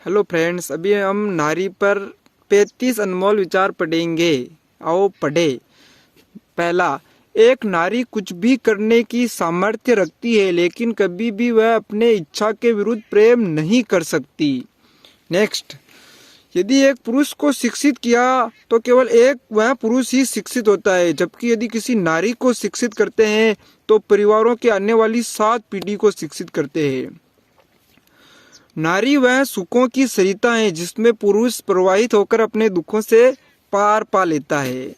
Hello friends, अभी हम नारी पर 35 अनमोल विचार पढ़ेंगे। आओ पढ़े। पहला, एक नारी कुछ भी करने की सामर्थ्य रखती है, लेकिन कभी भी वह अपने इच्छा के विरुद्ध प्रेम नहीं कर सकती। नेक्स्ट, यदि एक पुरुष को शिक्षित किया तो केवल एक वह पुरुष ही शिक्षित होता है, जबकि यदि किसी नारी को शिक्षित करते हैं तो परिवारों के आने वाली 7 पीढ़ी को शिक्षित करते हैं। नारी वह सुखों की सरिता है जिसमें पुरुष प्रवाहित होकर अपने दुखों से पार पा लेता है।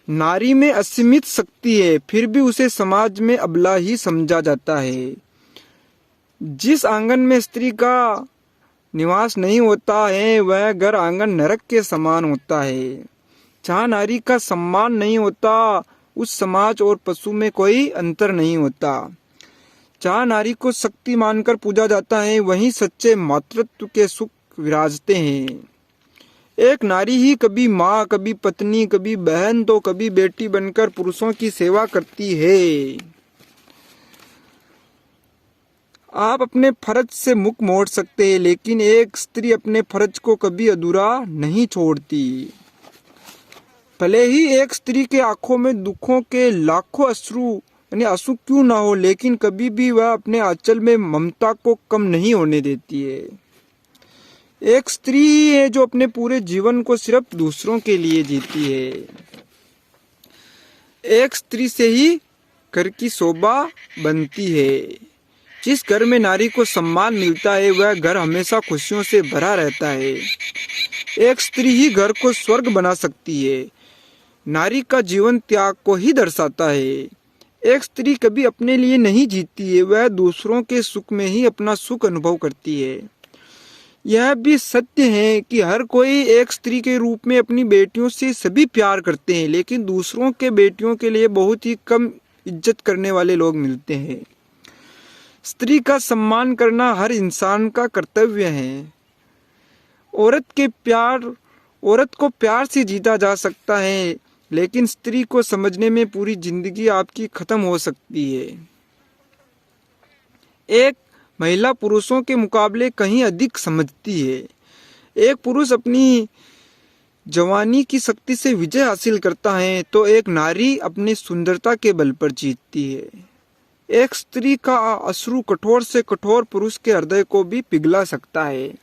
नारी में असीमित शक्ति है, फिर भी उसे समाज में अबला ही समझा जाता है। जिस आंगन में स्त्री का निवास नहीं होता है वह घर आंगन नरक के समान होता है। जहाँ नारी का सम्मान नहीं होता उस समाज और पशु में कोई अंतर नहीं होता। जहाँ नारी को शक्ति मानकर पूजा जाता है वहीं सच्चे मातृत्व के सुख विराजते हैं। एक नारी ही कभी माँ, कभी पत्नी, कभी बहन तो कभी बेटी बनकर पुरुषों की सेवा करती है। आप अपने फर्ज से मुख मोड़ सकते हैं, लेकिन एक स्त्री अपने फर्ज को कभी अधूरा नहीं छोड़ती। भले ही एक स्त्री के आंखों में दुखों के लाखों आंसू क्यों ना हो, लेकिन कभी भी वह अपने आंचल में ममता को कम नहीं होने देती है। एक स्त्री ही है जो अपने पूरे जीवन को सिर्फ दूसरों के लिए जीती है। एक स्त्री से ही घर की शोभा बनती है। जिस घर में नारी को सम्मान मिलता है वह घर हमेशा खुशियों से भरा रहता है। एक स्त्री ही घर को स्वर्ग बना सकती है। नारी का जीवन त्याग को ही दर्शाता है। एक स्त्री कभी अपने लिए नहीं जीती है, वह दूसरों के सुख में ही अपना सुख अनुभव करती है। यह भी सत्य है कि हर कोई एक स्त्री के रूप में अपनी बेटियों से सभी प्यार करते हैं, लेकिन दूसरों के बेटियों के लिए बहुत ही कम इज्जत करने वाले लोग मिलते हैं। स्त्री का सम्मान करना हर इंसान का कर्तव्य है। औरत को प्यार से जीता जा सकता है, लेकिन स्त्री को समझने में पूरी जिंदगी आपकी खत्म हो सकती है। एक महिला पुरुषों के मुकाबले कहीं अधिक समझती है। एक पुरुष अपनी जवानी की शक्ति से विजय हासिल करता है तो एक नारी अपनी सुंदरता के बल पर जीतती है। एक स्त्री का अश्रु कठोर से कठोर पुरुष के हृदय को भी पिघला सकता है।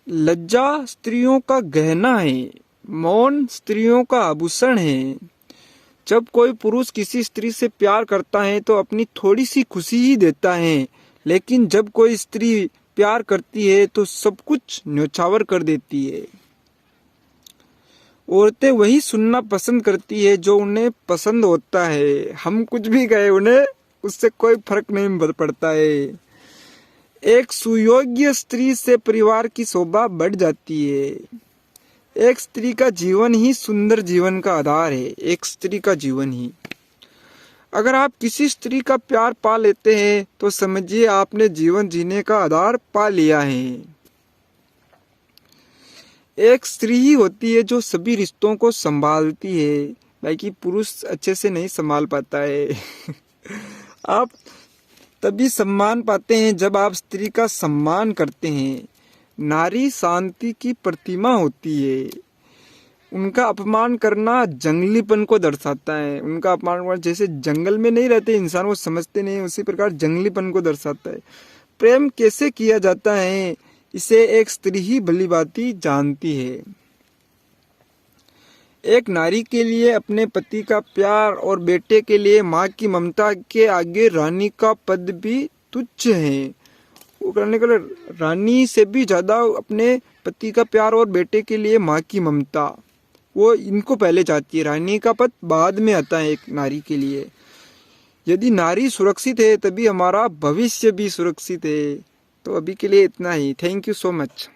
लज्जा स्त्रियों का गहना है, मौन स्त्रियों का आभूषण है। जब कोई पुरुष किसी स्त्री से प्यार करता है तो अपनी थोड़ी सी खुशी ही देता है, लेकिन जब कोई स्त्री प्यार करती है तो सब कुछ न्योछावर कर देती है। औरतें वही सुनना पसंद करती है जो उन्हें पसंद होता है। हम कुछ भी कहें उन्हें उससे कोई फर्क नहीं पड़ता है। एक सुयोग्य स्त्री से परिवार की शोभा बढ़ जाती है। एक स्त्री का जीवन ही सुंदर जीवन का आधार है। एक स्त्री का जीवन ही। अगर आप किसी स्त्री का प्यार पा लेते हैं तो समझिए आपने जीवन जीने का आधार पा लिया है। एक स्त्री ही होती है जो सभी रिश्तों को संभालती है, बाकी पुरुष अच्छे से नहीं संभाल पाता है। आप तभी सम्मान पाते हैं जब आप स्त्री का सम्मान करते हैं। नारी शांति की प्रतिमा होती है। उनका अपमान करना जंगलीपन को दर्शाता है। उनका अपमान करना, जैसे जंगल में नहीं रहते इंसान वो समझते नहीं, उसी प्रकार जंगलीपन को दर्शाता है। प्रेम कैसे किया जाता है इसे एक स्त्री ही भली भांति जानती है। एक नारी के लिए अपने पति का प्यार और बेटे के लिए माँ की ममता के आगे रानी का पद भी तुच्छ है। वो करने के लिए रानी से भी ज्यादा अपने पति का प्यार और बेटे के लिए माँ की ममता, वो इनको पहले चाहती है। रानी का पद बाद में आता है एक नारी के लिए। यदि नारी सुरक्षित है तभी हमारा भविष्य भी सुरक्षित है। तो अभी के लिए इतना ही। Thank you so much.